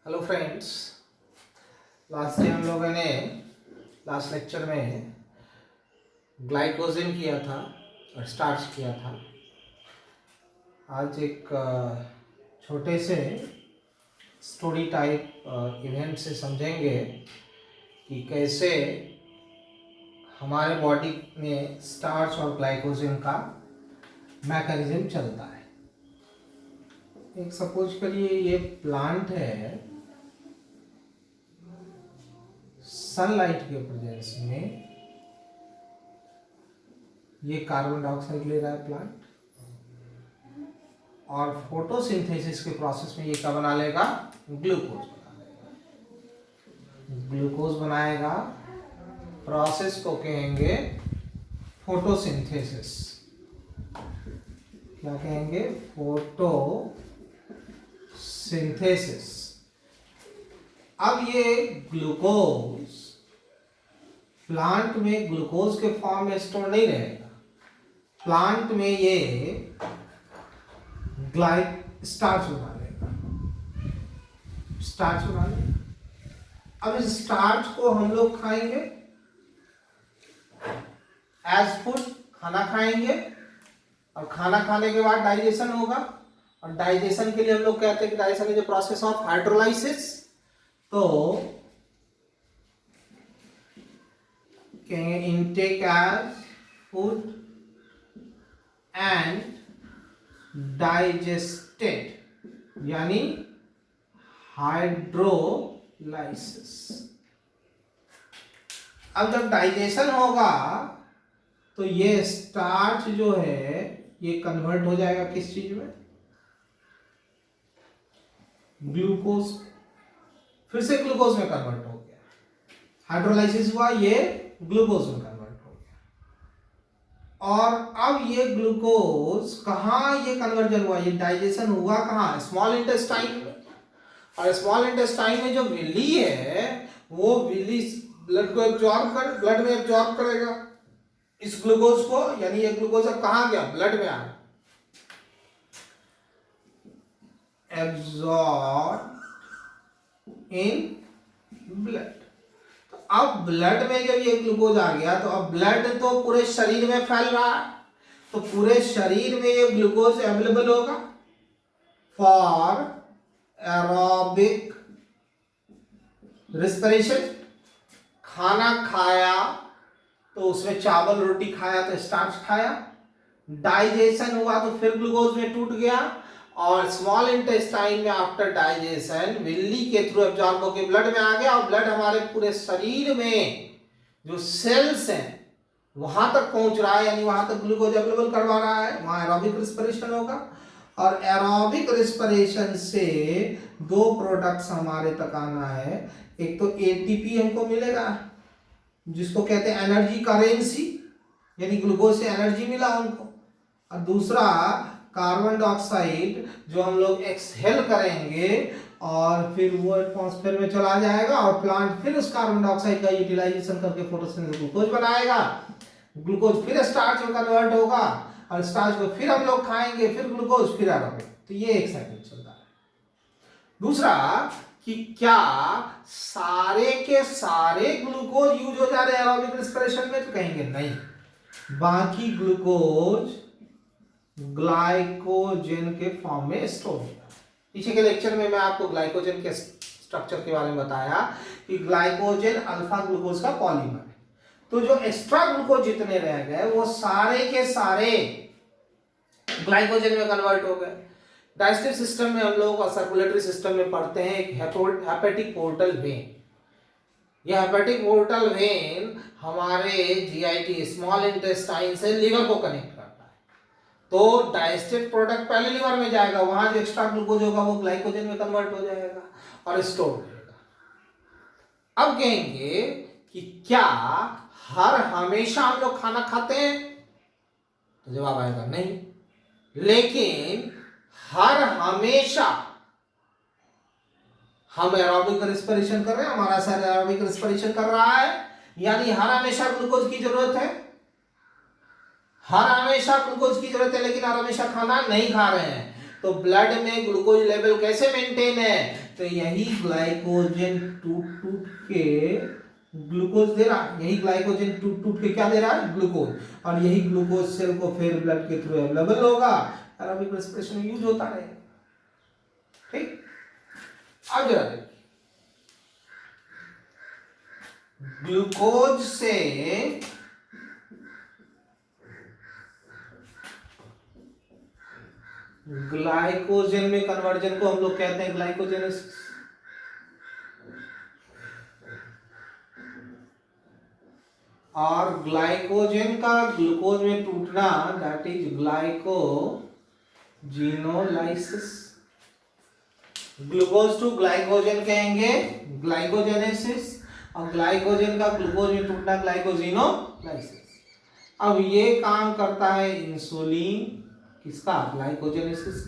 Hello friends. Last time हम लोगों ने लास्ट लेक्चर में ग्लाइकोजन किया था और स्टार्च किया था। आज एक छोटे से स्टोरी टाइप इवेंट से समझेंगे कि कैसे हमारे बॉडी में स्टार्च और ग्लाइकोजन का मैकेनिज्म चलता है। एक सपोज करिए ये प्लांट है, सनलाइट के प्रेजेंस में ये कार्बन डाइऑक्साइड ले रहा है प्लांट, और फोटोसिंथेसिस के प्रोसेस में ये क्या बना लेगा? ग्लूकोज बना लेगा। ग्लूकोज बनाएगा, प्रोसेस को कहेंगे फोटोसिंथेसिस। क्या कहेंगे? फोटोसिंथेसिस। अब ये ग्लूकोज प्लांट में ग्लूकोज के फॉर्म में स्टोर नहीं रहेगा। प्लांट में ये स्टार्च बना लेगा। अब इस स्टार्च को हम लोग खाएंगे एज फूड, खाना खाएंगे, और खाना खाने के बाद डाइजेशन होगा। और डाइजेशन के लिए हम लोग कहते हैं कि digestion is the process of hydrolysis. तो कहेंगे intake as food and digested, यानी हाइड्रोलाइसिस। अब जब डाइजेशन होगा तो ये स्टार्च जो है ये कन्वर्ट हो जाएगा किस चीज में? ग्लूकोज। फिर से ग्लूकोज में कन्वर्ट हो गया। हाइड्रोलाइसिस हुआ, ये ग्लूकोज में कन्वर्ट हो गया। और अब ये ग्लूकोज कहाँ ये कन्वर्जन हुआ? ये डाइजेशन हुआ कहाँ? स्मॉल इंटेस्टाइन में। और स्मॉल इंटेस्टाइन में जो विली है वो विली ब्लड में एब्जॉर्ब करेगा इस ग्लूकोज को, यानी ये ग्लूकोज अब कहाँ गया? ब्लड में आ गया। Absorb in blood. तो अब ब्लड में जब ये ग्लूकोज आ गया तो अब ब्लड तो पूरे शरीर में फैल रहा है, तो पूरे शरीर में ये ग्लूकोज अवेलेबल होगा फॉर एरोबिक रिस्पिरेशन। खाना खाया तो उसमें चावल रोटी खाया तो स्टार्च खाया, डाइजेशन हुआ तो फिर ग्लूकोज में टूट गया, और स्मॉल इंटेस्टाइन में आफ्टर डाइजेशन विल्ली के थ्रू एब्जॉर्ब होकर ब्लड में आ गया। और ब्लड हमारे पूरे शरीर में जो सेल्स हैं वहां तक पहुंच रहा है, यानी वहां तक ग्लूकोज अवेलेबल करवा रहा है। वहां एरोबिक रिस्पिरेशन होगा, और एरोबिक रिस्पिरेशन से दो प्रोडक्ट्स हमारे तक आना है। एक तो एटीपी हमको मिलेगा जिसको कहते हैं एनर्जी करेंसी, यानी ग्लूकोज से एनर्जी मिला उनको, और दूसरा कार्बन डाइऑक्साइड जो हम लोग एक्सहेल करेंगे और फिर वो एटमॉस्फेयर में चला जाएगा, और प्लांट फिर उस कार्बन डाइऑक्साइड का यूटिलाइजेशन करके फोटोसिंथेसिस ग्लूकोज बनाएगा। ग्लूकोज फिर स्टार्च में कन्वर्ट होगा, और स्टार्च को फिर हम लोग खाएंगे, फिर ग्लूकोज, फिर एरोबिक। तो ये एक साइकिल चल रहा है। दूसरा कि क्या सारे के सारे ग्लूकोज यूज हो जा रहे हैं एरोबिक रिस्पिरेशन में? तो कहेंगे नहीं, बाकी ग्लूकोज ग्लाइकोजन के फॉर्म में स्टोर होगा। पीछे के लेक्चर में मैं आपको ग्लाइकोजन के स्ट्रक्चर के बारे में बताया कि ग्लाइकोजन अल्फा ग्लूकोज का पॉलीमर है। तो जो एक्स्ट्रा ग्लूकोज जितने रह गए वो सारे के सारे ग्लाइकोजन में कन्वर्ट हो गए। डाइजेस्टिव सिस्टम में हम लोग और सर्कुलेटरी सिस्टम में पढ़ते हैं एक हेपेटिक पोर्टल वेन। यह हेपेटिक पोर्टल वेन हमारे जीआईटी स्मॉल इंटेस्टाइन से लिवर को कनेक्ट करता है। तो डाइजेस्टेड प्रोडक्ट पहले लिवर में जाएगा, वहां जो एक्स्ट्रा ग्लूकोज होगा वो ग्लाइकोजन में कन्वर्ट हो जाएगा और स्टोर हो जाएगा। अब कहेंगे कि क्या हर हमेशा हम लोग खाना खाते हैं? तो जवाब आएगा नहीं। लेकिन हर हमेशा हम एरोबिक रिस्पिरेशन कर रहे हैं, हमारा शरीर एरोबिक रिस्पिरेशन कर रहा है, यानी हर हमेशा ग्लूकोज की जरूरत है। हर हमेशा ग्लूकोज की जरूरत है, लेकिन हर हमेशा खाना नहीं खा रहे हैं। तो ब्लड में ग्लूकोज लेवल कैसे मेंटेन है? तो यही ग्लाइकोजन टूट टूट के ग्लूकोज दे रहा है, यही ग्लाइकोजन टूट टूट के क्या दे रहा है, ग्लूकोज, और यही ग्लूकोज सेल को फिर ब्लड के थ्रू अवेलेबल होगा, एरोबिक रेस्पिरेशन में यूज होता रहेगा। ठीक, अब जरा देखिए, ग्लूकोज से ग्लाइकोजन में कन्वर्जन को हम लोग कहते हैं ग्लाइकोजेनेसिस। और ग्लाइकोजन का ग्लूकोज में टूटना that is glycogenolysis. Glucose to glycogen कहेंगे ग्लाइकोजेनेसिस, और ग्लाइकोजन का ग्लूकोज में टूटना ग्लाइकोजिनोलाइसिस। अब ये काम करता है इंसुलिन, किसका, ग्लाइकोजेनेसिस,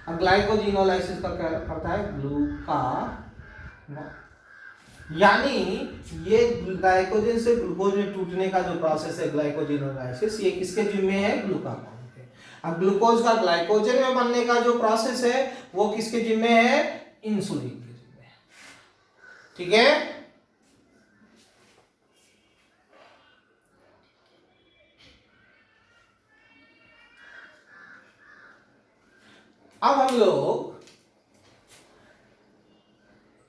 और ग्लाइकोजिनोलाइसिस का क्या करता है, ग्लूकागॉन। यानी ये ग्लाइकोजन से ग्लूकोज में टूटने का जो प्रोसेस है ग्लाइकोजिनोलाइसिस, ये किसके जिम्मे है, ग्लूकागॉन के। अब ग्लूकोज का ग्लाइकोजन में बनने का जो प्रोसेस है वो किसके जिम्मे है, इंसुलिन के जिम्मे है। ठीक है, अब हम लोग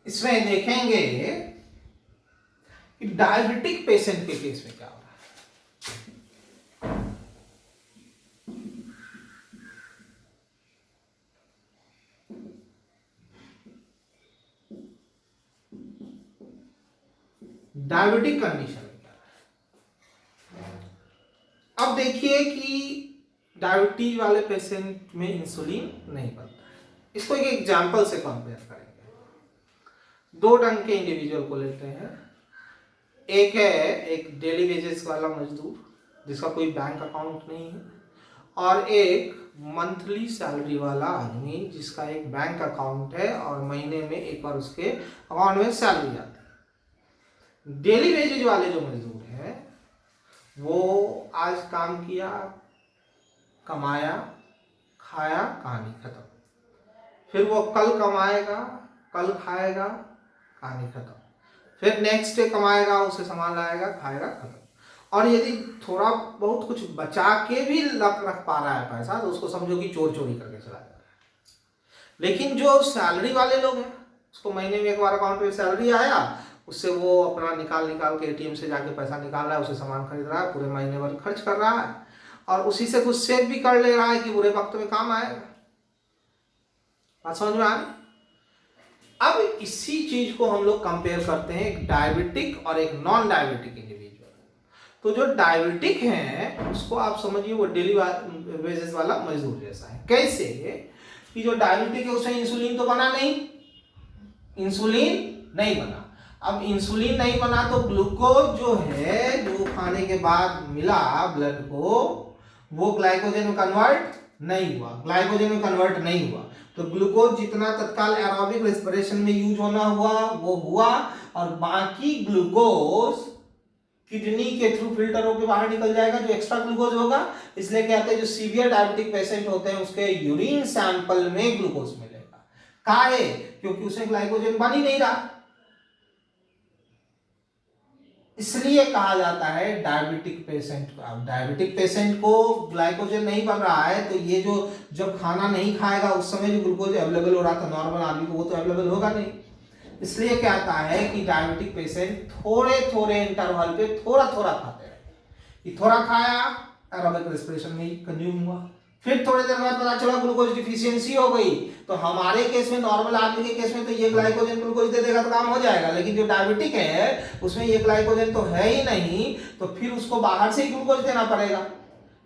इसमें देखेंगे कि डायबिटिक पेशेंट के केस में क्या हो रहा है। डायबिटिक कंडीशन में क्या हो रहा है। अब देखिए कि डायबिटीज वाले पेशेंट में इंसुलिन नहीं बनता है। इसको एक एग्जांपल से कंपेयर करेंगे। दो ढंग के इंडिविजुअल को लेते हैं। एक है एक डेली वेजेस वाला मजदूर जिसका कोई बैंक अकाउंट नहीं है, और एक मंथली सैलरी वाला आदमी जिसका एक बैंक अकाउंट है और महीने में एक बार उसके अकाउंट में सैलरी आती है। डेली वेजेज वाले जो मजदूर है वो आज काम किया, कमाया, खाया, कहानी खत्म। फिर वो कल कमाएगा, कल खाएगा, कहानी खत्म। फिर नेक्स्ट डे कमाएगा, उसे सामान लाएगा, खाएगा, खत्म। और यदि थोड़ा बहुत कुछ बचा के भी रख पा रहा है पैसा तो उसको समझो कि चोर चोरी करके चला जा रहा है। लेकिन जो सैलरी वाले लोग हैं उसको महीने में एक बार अकाउंट में सैलरी आया, उससे वो अपना निकाल के एटीएम से जाके पैसा निकाल रहा है, उसे सामान खरीद रहा है, पूरे महीने भर खर्च कर रहा है, और उसी से कुछ सेव भी कर ले रहा है कि बुरे वक्त में काम आएगा। बात समझ में आ रही। अब इसी चीज को हम लोग कंपेयर करते हैं एक डायबिटिक और एक नॉन डायबिटिक इंडिविजुअल। तो जो डायबिटिक है उसको आप समझिए वो डेली वेजेस वाला मजदूर जैसा है। कैसे कि जो डायबिटिक है उसमें इंसुलिन तो बना नहीं, इंसुलिन नहीं बना। अब इंसुलिन नहीं बना तो ग्लूकोज जो है जो खाने के बाद मिला ब्लड को वो ग्लाइकोजन में कन्वर्ट नहीं हुआ, ग्लाइकोजन में कन्वर्ट नहीं हुआ। तो ग्लूकोज जितना तत्काल एरोबिक रेस्पिरेशन में यूज होना हुआ वो हुआ, और बाकी ग्लूकोज किडनी के थ्रू फिल्टर होकर बाहर निकल जाएगा जो एक्स्ट्रा ग्लूकोज होगा। इसलिए कहते हैं जो सीवियर डायबिटिक पेशेंट होते हैं उसके यूरिन सैंपल में ग्लूकोज मिलेगा। काहे? क्योंकि उसमें ग्लाइकोजन बन ही नहीं रहा। इसलिए कहा जाता है डायबिटिक पेशेंट को। अब डायबिटिक पेशेंट को ग्लाइकोजन नहीं बन रहा है तो ये जो जब खाना नहीं खाएगा उस समय जो ग्लूकोज अवेलेबल हो रहा था नॉर्मल आदमी को वो तो अवेलेबल होगा नहीं। इसलिए कहता है कि डायबिटिक पेशेंट थोड़े थोड़े इंटरवल पे थोड़ा थोड़ा खाते हैं कि थोड़ा खाया एरोबिक रेस्पिरेशन में कंज्यूम हुआ, फिर थोड़ी देर बाद पता चला ग्लूकोज डिफिशियंसी हो गई। तो हमारे केस में नॉर्मल आदमी के केस में तो ये ग्लाइकोजन ग्लूकोज दे देगा तो काम हो जाएगा, लेकिन जो डायबिटिक है उसमें ये ग्लाइकोजन तो है ही नहीं, तो फिर उसको बाहर से ही ग्लूकोज देना पड़ेगा।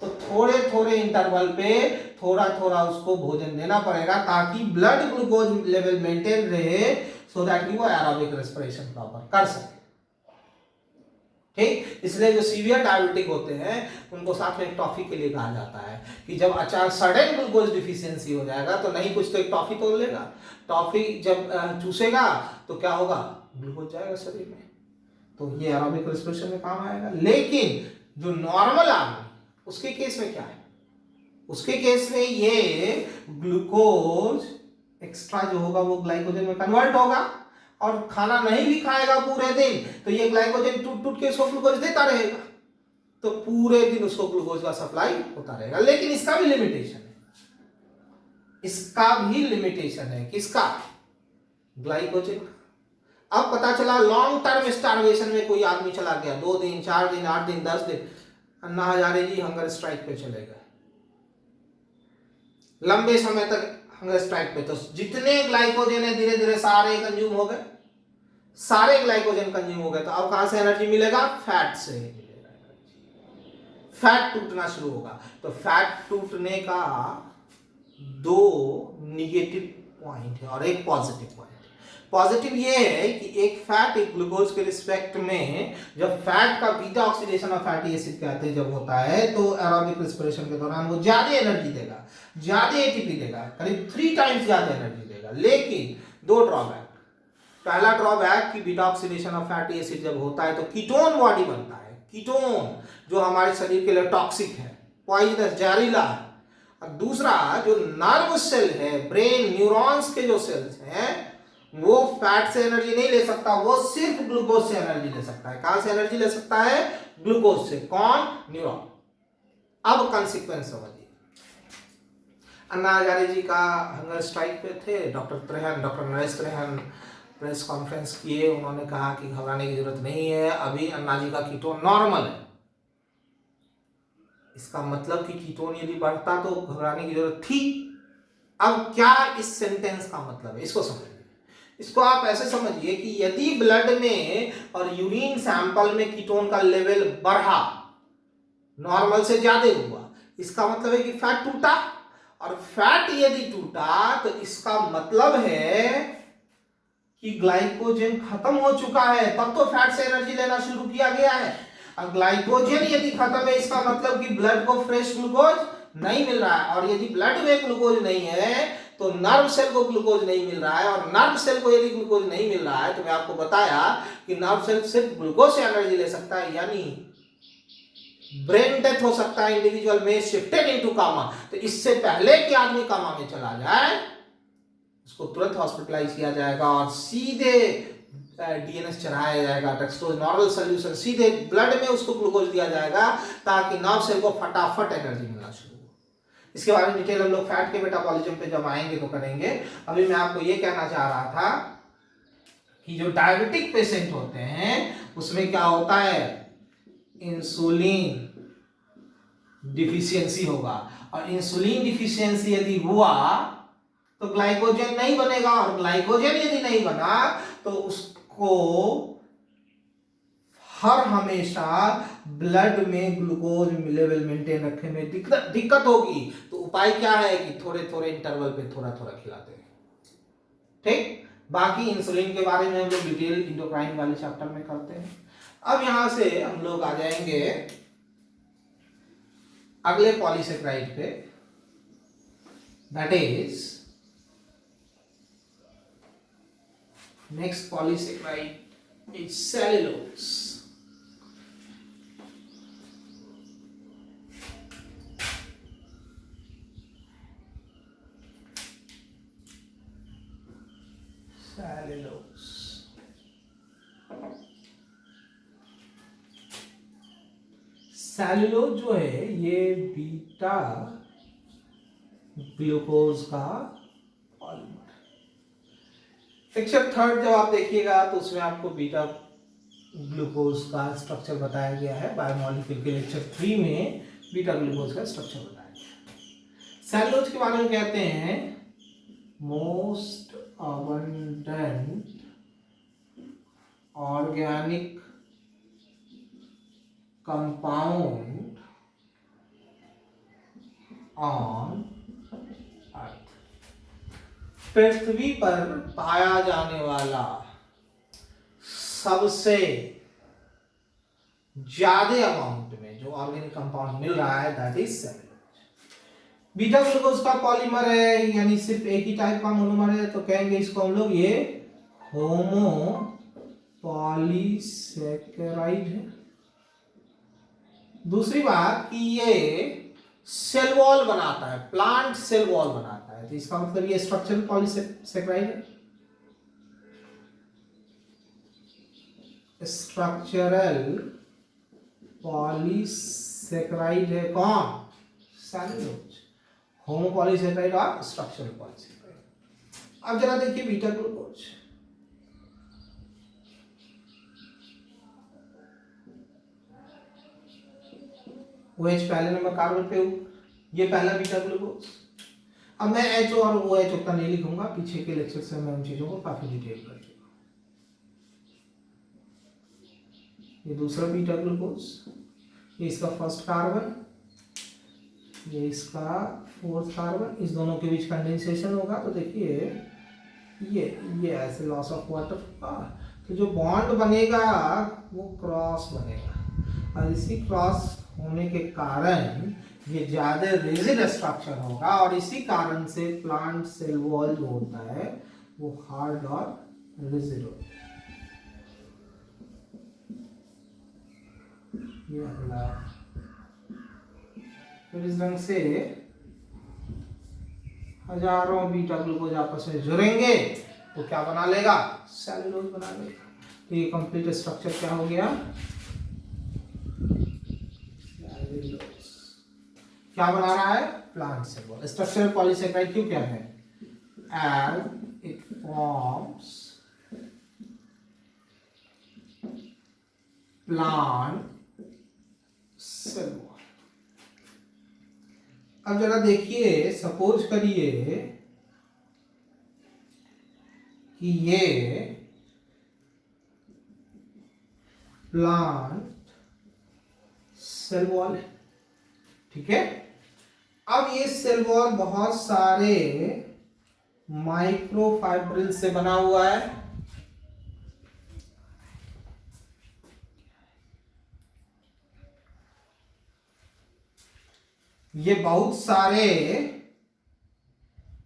तो थोड़े थोड़े इंटरवल पे थोड़ा थोड़ा उसको भोजन देना पड़ेगा ताकि ब्लड ग्लूकोज लेवल मेंटेन रहे, सो दैट कि वो एरोबिक रेस्पिरेशन प्रॉपर कर सके। ठीक, इसलिए जो सीवियर डायबिटिक होते हैं उनको साथ में एक टॉफी के लिए कहा जाता है कि जब अचानक सडन ग्लूकोज डिफिशियंसी हो जाएगा तो नहीं कुछ तो एक टॉफी तोड़ लेगा। टॉफी जब चूसेगा तो क्या होगा, ग्लूकोज जाएगा शरीर में, तो ये एरोबिक रेस्पिरेशन में काम आएगा। लेकिन जो नॉर्मल आदमी उसके केस में क्या है, उसके केस में ये ग्लूकोज एक्स्ट्रा जो होगा वो ग्लाइकोजन में कन्वर्ट होगा, और खाना नहीं भी खाएगा पूरे दिन तो ये ग्लाइकोजन टूट टूट के उसको ग्लूकोज देता रहेगा, तो पूरे दिन उसको ग्लूकोज का सप्लाई होता रहेगा। लेकिन इसका भी लिमिटेशन है, इसका भी लिमिटेशन है। किसका? ग्लाइकोजन का। अब पता चला लॉन्ग टर्म स्टारवेशन में कोई आदमी चला गया, 2 दिन 4 दिन 8 दिन 10 दिन, अन्ना हजारे जी हंगर स्ट्राइक पे चले गए, लंबे समय तक हंगर स्ट्राइक पे, तो जितने ग्लाइकोजन है धीरे धीरे सारे कंज्यूम हो गए, सारे ग्लाइकोजन कंज्यूम हो गए। तो अब कहां से एनर्जी मिलेगा? फैट से मिलेगा एनर्जी। फैट टूटना शुरू होगा। तो फैट टूटने का 2 निगेटिव पॉइंट है और एक पॉजिटिव पॉइंट। पॉजिटिव ये है कि एक फैट एक ग्लूकोज के रिस्पेक्ट में, जब फैट का beta oxidation of fatty acid कहते हैं जब होता है, तो एरोबिक रेस्पिरेशन के दौरान वो ज्यादा एनर्जी देगा, ज्यादा एटीपी देगा, करीब 3 टाइम्स ज्यादा एनर्जी देगा। लेकिन 2 ड्रॉबैक। पहला ड्रॉबैक कि beta oxidation of fatty acid जब होता है तो कीटोन बॉडी बनता है, कीटोन जो हमारे शरीर के लिए टॉक्सिक है, पॉइजनस, जहरीला है। और दूसरा जो नर्व सेल है, ब्रेन न्यूरॉन्स के जो सेल्स हैं, वो फैट से एनर्जी नहीं ले सकता, वो सिर्फ ग्लूकोज से एनर्जी ले सकता है। कहां से एनर्जी ले सकता है? ग्लूकोज से। कौन? न्यूरॉन। अब कंसिक्वेंस समझिए। अन्ना हजारे जी का हंगर स्ट्राइक पे थे, doctor Naresh Trehan press conference किए, उन्होंने कहा कि घबराने की जरूरत नहीं है, अभी अन्ना जी का कीटोन नॉर्मल है। इसका मतलब कि कीटोन यदि बढ़ता तो घबराने की जरूरत थी। अब क्या इस सेंटेंस का मतलब है, इसको समझिए। इसको आप ऐसे समझिए कि यदि ब्लड में और यूरिन सैंपल में कीटोन का लेवल बढ़ा, नॉर्मल से ज्यादा हुआ, इसका मतलब है कि फैट टूटा। और फैट यदि टूटा तो इसका मतलब है कि ग्लाइकोजन खत्म हो चुका है, तब तो फैट से एनर्जी लेना शुरू किया गया है। और ग्लाइकोजन यदि खत्म है, इसका मतलब कि ब्लड को फ्रेश ग्लूकोज नहीं मिल रहा है, और यदि ब्लड में ग्लूकोज नहीं है तो नर्व सेल को ग्लूकोज नहीं मिल रहा है, और नर्व सेल को यदि ग्लूकोज नहीं मिल रहा है, तो मैं आपको बताया कि नर्व सेल सिर्फ ग्लूकोज से एनर्जी ले सकता है, यानी ब्रेन डेथ हो सकता है, इंडिविजुअल में शिफ्टेड इनटू कामा। तो इससे पहले कि आदमी कामा में चला जाए, उसको तुरंत हॉस्पिटलाइज किया जाएगा और सीधे डीएनएस चढ़ाया जाएगा, डेक्सट्रोज नॉर्मल सॉल्यूशन, सीधे ब्लड में उसको ग्लूकोज दिया जाएगा, ताकि नर्व सेल को फटाफट एनर्जी मिलना शुरू हो। इसके बारे में डिटेल हम लोग फैट के मेटाबॉलिज्म पे जब आएंगे तो करेंगे। अभी मैं आपको ये कहना चाह रहा था कि जो डायबिटिक पेशेंट होते हैं उसमें क्या होता है, इंसुलिन डिफिशियंसी होगा, और इंसुलिन डिफिशियंसी यदि हुआ तो ग्लाइकोजन नहीं बनेगा, और ग्लाइकोजन यदि नहीं बना तो उसको हर हमेशा ब्लड में ग्लूकोज लेवल मेंटेन रखने में दिक्कत होगी। तो उपाय क्या है कि थोड़े थोड़े इंटरवल पे थोड़ा थोड़ा खिलाते हैं। ठीक, बाकी इंसुलिन के बारे में हम लोग डिटेल इंडोक्राइन वाले चैप्टर में करते हैं। अब यहां से हम लोग आ जाएंगे अगले पॉलीसेकेराइड पे, that is next polysaccharide is cellulose. Cellulose जो है ये बीटा ग्लूकोज का पॉलीमर। लेक्चर 3 जब आप देखिएगा तो उसमें आपको बीटा ग्लूकोज का स्ट्रक्चर बताया गया है। बायोमॉलिक्यूल के लेक्चर 3 में बीटा ग्लूकोज का स्ट्रक्चर बताया गया। सेलुलोज के बारे में कहते हैं most abundant organic compound on earth. पृथ्वी पर पाया जाने वाला सबसे ज्यादा अमाउंट में जो ऑर्गेनिक कंपाउंड मिल रहा है that is cellulose. Beta glucose का पॉलीमर है, यानी सिर्फ एक ही टाइप का मोनोमर है, तो कहेंगे इसको हम लोग ये होमो पॉलीसेकेराइड है। दूसरी बात कि ये सेल वॉल बनाता है, प्लांट सेल वॉल बनाता है। है, तो इसका मतलब ये स्ट्रक्चरल पॉलीसेकेराइड है। स्ट्रक्चरल पॉलीसेकेराइड है कौन? सेलुलोज। होमोपॉलीसेकेराइड और स्ट्रक्चरल पॉलीसेकेराइड। अब जरा देखिए बीटा ग्लूकोज। OH पहले नंबर कार्बन पे हो, ये पहला बीटा ग्लूकोज। अब मैं H और OH उतना नहीं लिखूंगा, पीछे के लेक्चर से मैं उन चीजों को काफी डिटेल कर चुका। ये दूसरा बीटा ग्लूकोज, ये इसका फर्स्ट कार्बन, ये इसका फोर्थ कार्बन, इस दोनों के बीच कंडेंसेशन होगा तो देखिए ये ऐसे लॉस ऑफ वाटर होगा, तो जो बॉन्ड बनेगा वो क्रॉस बनेगा, और इसी क्रॉस होने के कारण ये ज्यादा रिजिड स्ट्रक्चर होगा, और इसी कारण से प्लांट सेल वॉल जो होता है वो हार्ड और रिजिड होता है। ये अगला, फिर इस ढंग से हजारों बीटा ग्लूकोज आपस में जुड़ेंगे तो क्या बना लेगा? सेलुलोज बना लेगा। तो ये कंप्लीट स्ट्रक्चर क्या हो गया? क्या बना रहा है? Plant cell wall. Structural polysaccharide क्यों क्या है? As it forms plant cell wall. अब जरा देखिए, सपोज करिए कि ये प्लांट सेल वॉल है, ठीक है। अब ये सेल वॉल बहुत सारे माइक्रोफाइब्रिल से बना हुआ है। ये बहुत सारे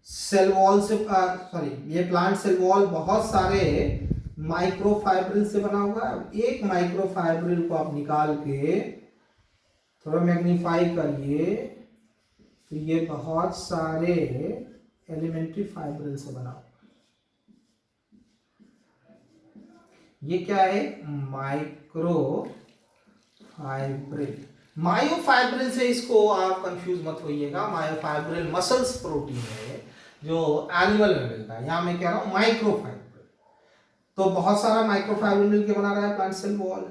सेल वॉल से ये प्लांट सेल वॉल बहुत सारे माइक्रोफाइब्रिल से बना हुआ है। एक माइक्रोफाइब्रिल को आप निकाल के थोड़ा मैग्नीफाई करिए तो ये बहुत सारे एलिमेंट्री फाइब्रिल से बना हुआ है। ये क्या है? माइक्रोफाइब्रिल। मायोफाइब्रिल से इसको आप कंफ्यूज मत होइएगा। मायोफाइब्रिल मसल्स प्रोटीन है जो एनिमल में मिलता है, यहां मैं कह रहा हूं माइक्रोफाइब्रिल। तो बहुत सारा माइक्रोफाइब्रिल मिलकर बना रहा है प्लांट सेल वॉल,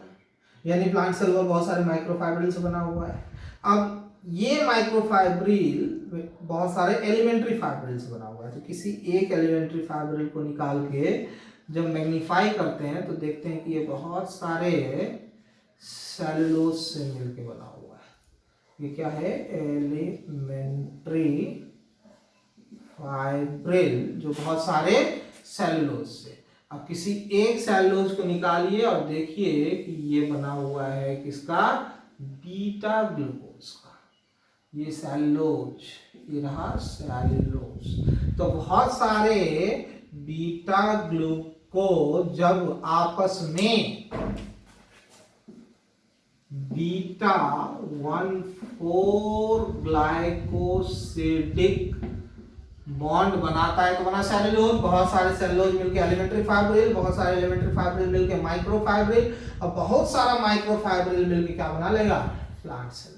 यानी प्लांट सेल वॉल बहुत सारे माइक्रोफाइब्रिल से बना हुआ है। अब ये माइक्रोफाइब्रिल बहुत सारे एलिमेंट्री फाइब्रिल से बना हुआ है, तो किसी एक एलिमेंट्री फाइब्रिल को निकाल के जब मैग्नीफाई करते हैं तो देखते हैं कि ये बहुत सारे सेलुलोज से मिलके बना हुआ है। ये क्या है? एलिमेंट्री फाइब्रिल, जो बहुत सारे सेलुलोज से। अब किसी एक सेलुलोज को निकालिए और देखिए कि ये बना हुआ है किसका? बीटा ग्लूकोज का। ये सेलुलोज, ये रहा सेलुलोज। तो बहुत सारे बीटा ग्लूकोज जब आपस में बीटा 1,4 ग्लाइकोसिडिक बॉन्ड बनाता है तो बना सेलुलोज। बहुत सारे सेलुलोज मिलके एलिमेंट्री फाइब्रिल, बहुत सारे एलिमेंट्री फाइब्रिल मिलके माइक्रोफाइब्रिल, और बहुत सारा माइक्रोफाइब्रिल मिलके क्या बना लेगा? Plant cell.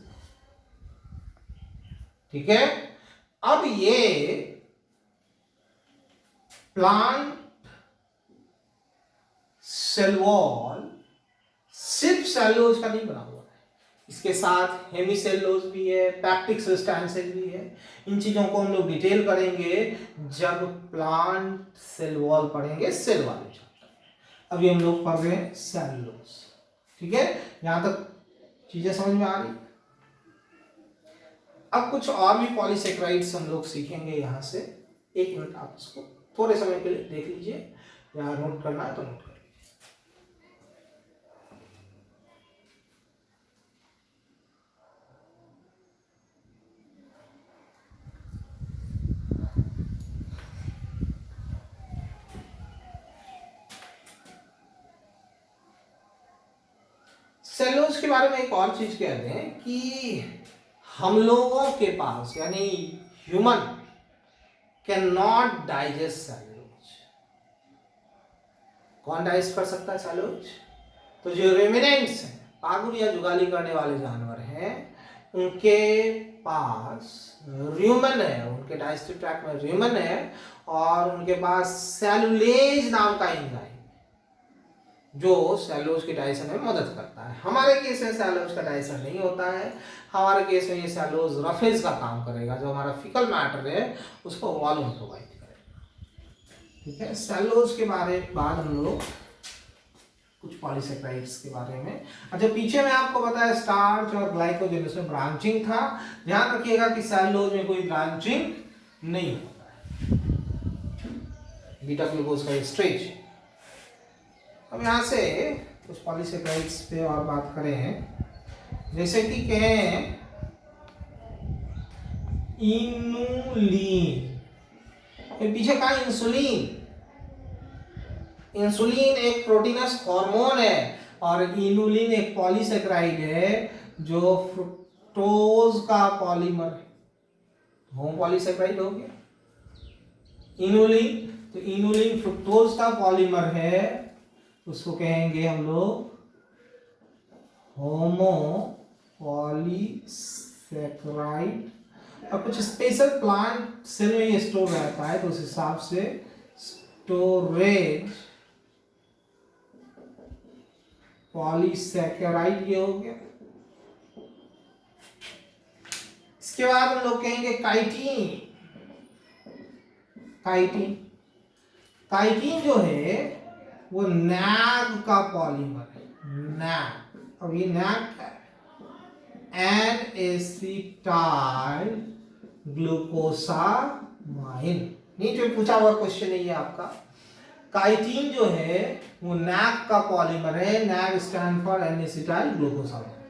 ठीक है। अब ये प्लांट सेल वॉल सिर्फ सेलुलोज का नहीं बना हुआ है, इसके साथ हेमीसेलुलोज भी है, पैप्टिक सब्सटेंसेस भी है। इन चीजों को हम लोग डिटेल करेंगे जब प्लांट सेल वॉल पढ़ेंगे सेल वाले चैप्टर में। अभी हम लोग पढ़ रहे हैं सेलुलोज। ठीक है, यहां तक चीजें समझ में आ रही। अब कुछ और भी पॉलीसेकेराइड्स हम लोग सीखेंगे यहां से। एक मिनट आप इसको थोड़े समय के लिए देख लीजिए, यहां नोट करना है तो नोट कर। सेलुलोज के बारे में एक और चीज कह दें कि हम लोगों के पास यानी human can not digest cellulose. कौन डाइजेस्ट कर सकता है सेलुलोज? तो जो रेमिनेंट्स हैं, पागुर या जुगाली करने वाले जानवर हैं, उनके पास र्यूमन है, उनके डाइजेस्टिव ट्रैक्ट में र्यूमन है और उनके पास सेलुलेज नाम का एंजाइम जो सेलुलोज के डाइजेशन में मदद करता है। हमारे केस में सेलुलोज का डाइजेशन नहीं होता है, हमारे केस में ये सेलुलोज रफेज का काम करेगा, जो हमारा फिकल मैटर है उसको वॉल्यूम प्रोवाइड करेगा। ठीक है, सेलुलोज के बारे बाद हम लोग कुछ पॉलीसेक्राइड्स के बारे में। अच्छा, पीछे में आपको बताया स्टार्च और ग्लाइकोजन में ब्रांचिंग था। ध्यान रखिएगा कि सेलुलोज में कोई ब्रांचिंग नहीं होता है, बीटा ग्लूकोज का स्ट्रेच। अब यहाँ से कुछ पॉलीसेक्राइड्स पे और बात करें, जैसे कि कहें इनुलिन, पीछे कहा इंसुलिन। इंसुलिन एक प्रोटीनस हार्मोन है और इनुलिन एक पॉलीसेक्राइड है जो फ्रुक्टोज का पॉलीमर है। होम पॉलीसेक्राइड हो गया इनुलिन, तो इनुलिन फ्रुक्टोज का पॉलीमर है, उसको कहेंगे हम लोग होमो पॉलीसेक्राइड। और कुछ स्पेशल प्लांट सेल में ये स्टोर रहता है, तो उस हिसाब से स्टोरेज पॉलीसेकेराइड ये हो गया। इसके बाद हम लोग कहेंगे काइटिन। काइटिन काइटिन जो है वो नैग का पॉलीमर है, नैग। अब ये नैग एन एसिटाइल ग्लूकोसामाइन। नीचे में पूछा हुआ क्वेश्चन है ये आपका। काइटिन जो है वो नैग का पॉलीमर है, NAG stand for N acetyl glucosamine.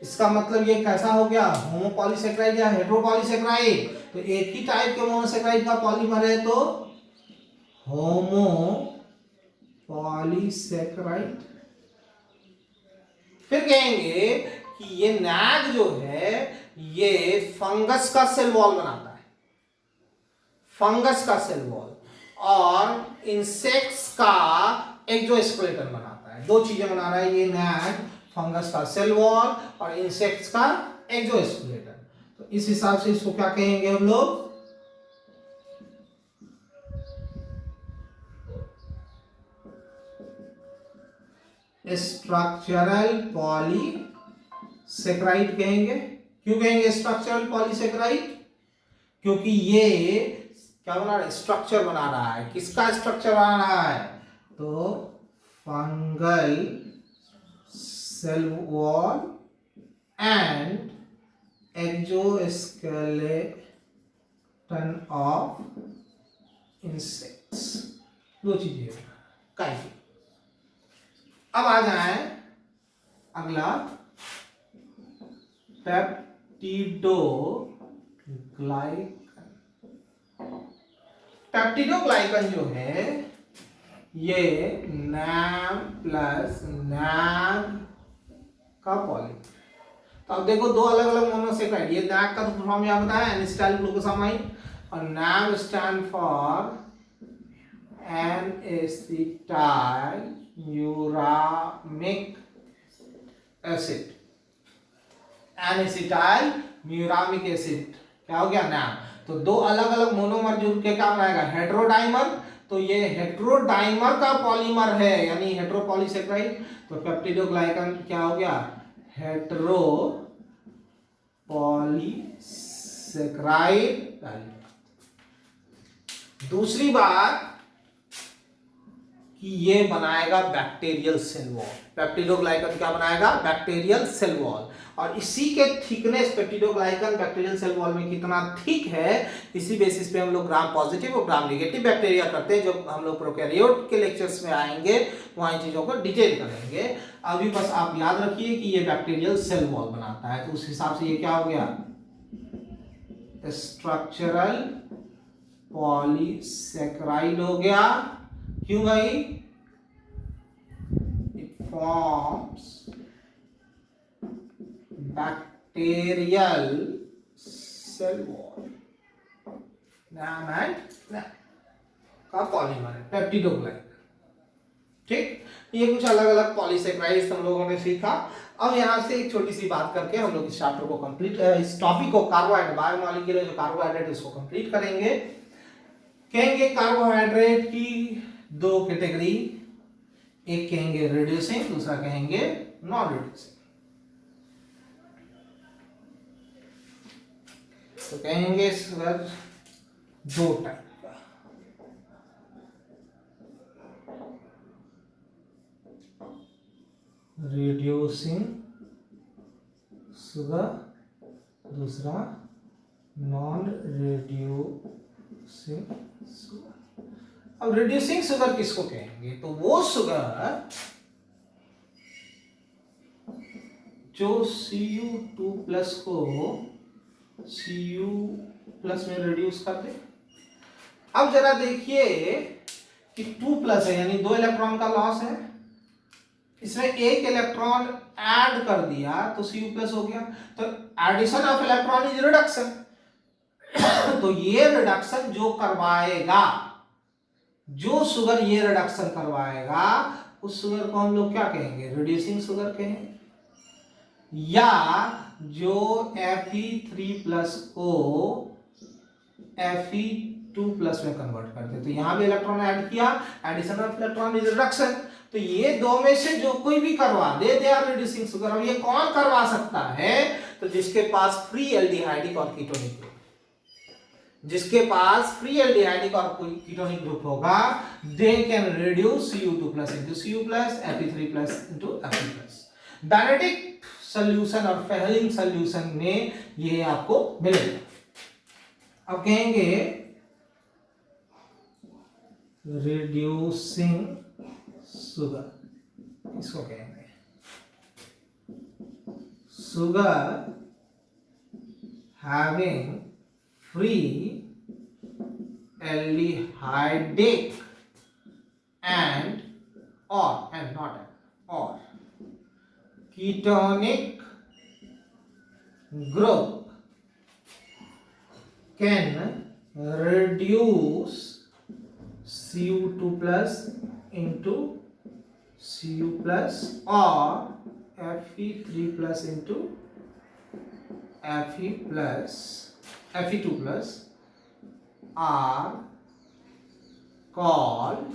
इसका मतलब ये कैसा हो गया, होमो पॉलीसेक्राइड या हेटेरो पॉलीसेक्राइड? तो एक ही टाइप के मोनोसेक्राइड का पॉलीमर है तो होमो पॉलीसेक्राइड। फिर कहेंगे कि ये नैग जो है ये फंगस का सेल वॉल बनाता है, फंगस का सेल वॉल, और इंसेक्ट्स का एक्सोस्केलेटन बनाता है। दो चीजें बना रहा है ये नैग, फंगस का सेल वॉल और इंसेक्ट्स का एक्सोस्केलेटन। तो इस हिसाब से इसको क्या कहेंगे हम लोग, स्ट्रक्चरल पॉलीसेक्राइड कहेंगे। क्यों कहेंगे स्ट्रक्चरल पॉलीसेक्राइड? क्योंकि ये क्या बना रहा है, स्ट्रक्चर बना रहा है। किसका स्ट्रक्चर बना रहा है? तो fungal cell wall and exoskeleton of insects, दो चीजें काइटिन। अब आ जाए अगला, पेप्टिडोग्लाइकन। पेप्टिडोग्लाइकन जो है ये नैम प्लस नैग का पॉलीमर। तो अब देखो दो अलग अलग मोनोसेक्राइड, ये नैग का तो फॉर्म यहाँ बताया एन एसिटाइल ग्लूकोसामाइन, और NAG stand for N acetyl muramic acid, N acetyl muramic acid क्या हो गया, नैम। तो दो अलग अलग मोनोमर जुड़ के क्या बनाएगा, हेटेरोडाइमर। तो ये हेटेरोडाइमर का पॉलीमर है, यानी हेटेरो पॉलीसेक्राइड। तो पेप्टिडोग्लाइकन क्या हो गया, हेटेरो पॉलीसेक्राइड। दूसरी बात कि ये बनाएगा बैक्टीरियल सेल वॉल। पेप्टिडोग्लाइकन क्या बनाएगा, बैक्टीरियल सेल वॉल। और इसी के thickness, peptidoglycan bacterial cell wall में कितना थिक है, इसी बेसिस पे हम लोग ग्राम पॉजिटिव और ग्राम नेगेटिव बैक्टीरिया करते हैं। जब हम लोग प्रोकैरियोट के लेक्चर्स में आएंगे वहां इन चीजों को डिटेल करेंगे। अभी बस आप याद रखिए कि ये बैक्टीरियल सेल वॉल बनाता है, तो उस हिसाब से ये क्या हो गया, स्ट्रक्चरल पॉलीसेक्राइड हो गया। क्यों भाई, it forms bacterial cell wall, NAM and NAM का पॉलीमर है पेप्टिडोग्लाइकन। ठीक, ये कुछ अलग अलग पॉलीसेकेराइड्स हम लोगों ने सीखा। अब यहाँ से एक छोटी सी बात करके हम लोग इस चैप्टर को कंप्लीट, इस टॉपिक को कार्बोहाइड्रेट बायोमॉलिक्यूलर जो कार्बोहाइड्रेट इसको कंप्लीट करेंगे। कहेंगे कार्बोहाइड्रेट की दो कैटेगरी, एक कहेंगे रिड्यूसिंग, दूसरा कहेंगे नॉन रिड्यूसिंग। तो कहेंगे शुगर दो टाइप, रिड्यूसिंग शुगर, दूसरा नॉन रिड्यूसिंग शुगर। अब रिड्यूसिंग शुगर किसको कहेंगे? तो वो शुगर जो Cu2+ को Cu+ में रिड्यूस कर दे। अब जरा देखिए कि 2+ है यानी 2 इलेक्ट्रॉन का लॉस है, इसमें एक इलेक्ट्रॉन ऐड कर दिया तो Cu+ हो गया। तो addition of electron is reduction. तो ये रिडक्शन जो करवाएगा, जो शुगर ये रिडक्शन करवाएगा, उस शुगर को हम लोग क्या कहेंगे? रिड्यूसिंग शुगर कहेंगे। या जो Fe3+ को Fe2+ में कन्वर्ट करते, तो यहां भी इलेक्ट्रॉन ऐड किया, addition of electron is reduction. तो ये दो में से जो कोई भी करवा दे, दे आर रिड्यूसिंग शुगर। अब ये कौन करवा सकता है? तो जिसके पास फ्री एल्डिहाइडिक और कीटोनिक ग्रुप, जिसके पास फ्री एल्डिहाइडिक और कीटोनिक ग्रुप होगा, they can reduce Cu2+ into Cu+, Fe3+ into Fe+। डायनेटिक सॉल्यूशन और फेहलिंग सॉल्यूशन में ये आपको मिलेगा। अब कहेंगे रिड्यूसिंग शुगर, इसको कहेंगे sugar having free aldehydic and और ketonic group can reduce Cu2+ into Cu+ or Fe3+ into Fe2+ are called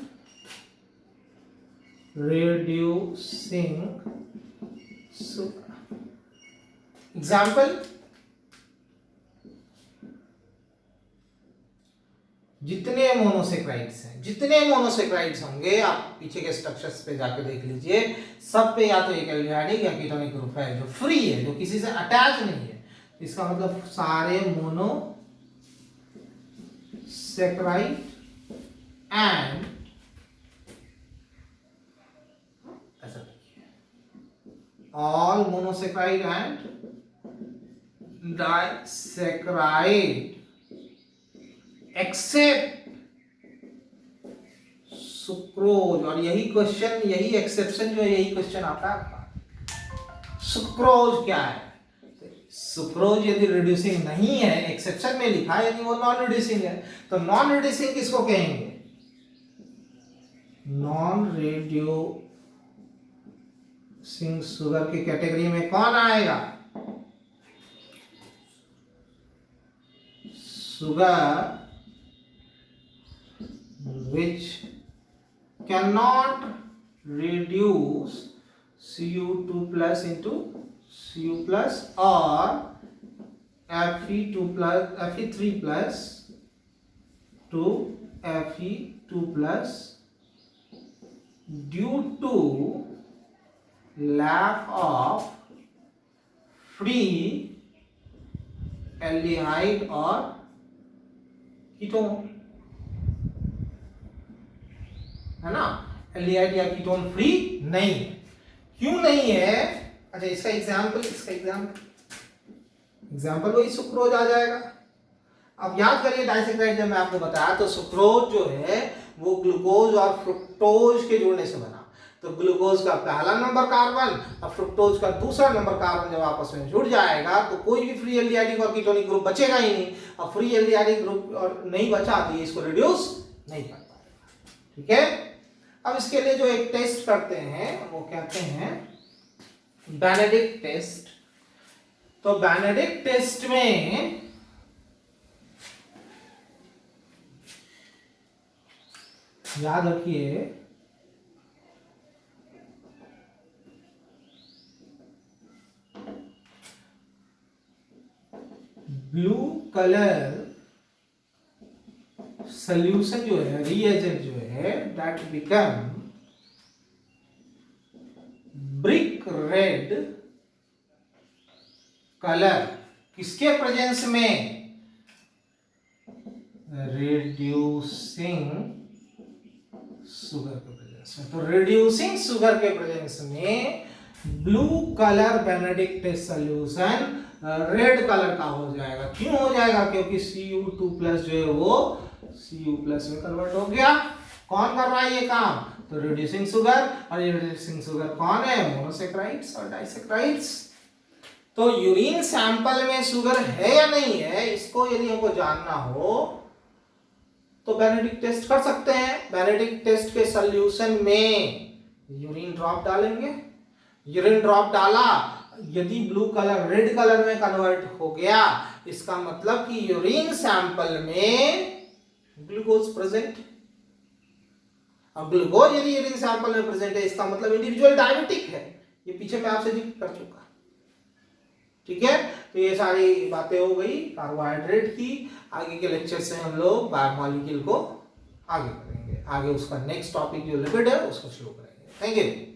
reducing sugar. Example, जितने मोनोसेक्राइड्स होंगे, आप पीछे के स्ट्रक्चर्स पे जाके देख लीजिए, सब पे या तो एक एल्डिहाइडिक या कीटोनिक ग्रुप है जो फ्री है, जो किसी से अटैच नहीं है। इसका मतलब सारे monosaccharide and all monosaccharide and disaccharide except sucrose. और यही क्वेश्चन, यही एक्सेप्शन जो है, यही क्वेश्चन आता है आपका, सुक्रोज क्या है? सुक्रोज यदि रिड्यूसिंग नहीं है, एक्सेप्शन में लिखा है, यदि वो नॉन रिड्यूसिंग है, तो नॉन रिड्यूसिंग किसको कहेंगे? नॉन रिड्यूसिंग शुगर की कैटेगरी में कौन आएगा? Sugar which cannot reduce Cu2+ into Cu+ or Fe3+ to Fe2+ due to lack of free aldehyde or ketone, है ना? एल्डिहाइड या कीटोन फ्री नहीं है। क्यों नहीं है? अच्छा, इसका एग्जाम्पल वही सुक्रोज आ जाएगा। अब याद करिए डाइसैकराइड जब मैं आपको बताया, तो सुक्रोज जो है वो ग्लूकोज और फ्रुक्टोज के जुड़ने से बना। तो ग्लूकोज का पहला नंबर कार्बन और फ्रुक्टोज का दूसरा नंबर कार्बन जब आपस में जुड़ जाएगा तो कोई भी फ्री एल्डिहाइडिक और कीटोनिक ग्रुप बचेगा ही नहीं, और फ्री एल्डिहाइडिक ग्रुप और नहीं बचा तो ये इसको रिड्यूस नहीं कर पाएगा। ठीक है, अब इसके लिए जो एक टेस्ट करते हैं वो कहते हैं बेनेडिक्ट टेस्ट। तो बेनेडिक्ट टेस्ट में याद रखिए ब्लू कलर सोल्यूशन जो है, रिएजेंट जो है, that become brick red colour किसके प्रेजेंस में? रिड्यूसिंग शुगर के प्रेजेंस में। तो रिड्यूसिंग शुगर के प्रेजेंस में blue colour Benedict test solution red colour का हो जाएगा। क्यों हो जाएगा? क्योंकि Cu2+ जो है वो Cu+ में कन्वर्ट हो गया। कौन कर रहा है ये काम? तो रिड्यूसिंग शुगर, और ये रिड्यूसिंग शुगर कौन है? मोनोसैकेराइड्स और डाइसैकेराइड्स। तो यूरिन सैंपल में शुगर है या नहीं है, इसको यदि हमको जानना हो तो बेनेडिक्ट टेस्ट कर सकते हैं। बेनेडिक्ट टेस्ट के सॉल्यूशन में यूरिन ड्रॉप डालेंगे, यूरिन ड्रॉप डाला, यदि ब्लू कलर रेड कलर में कन्वर्ट हो गया, इसका मतलब कि यूरिन सैंपल में ग्लूकोज प्रेजेंट। अब ग्लूकोज यदि यूरिन सैंपल में प्रेजेंट है, इसका मतलब इंडिविजुअल डायबिटिक है। ये पीछे मैं आपसे जिक्र कर चुका। ठीक है, तो ये सारी बातें हो गई कार्बोहाइड्रेट की। आगे के लेक्चर से हम लोग बायोमॉलिक्यूल को आगे करेंगे, आगे उसका नेक्स्ट टॉपिक जो लिपिड है उसको शुरू करेंगे। Thank you.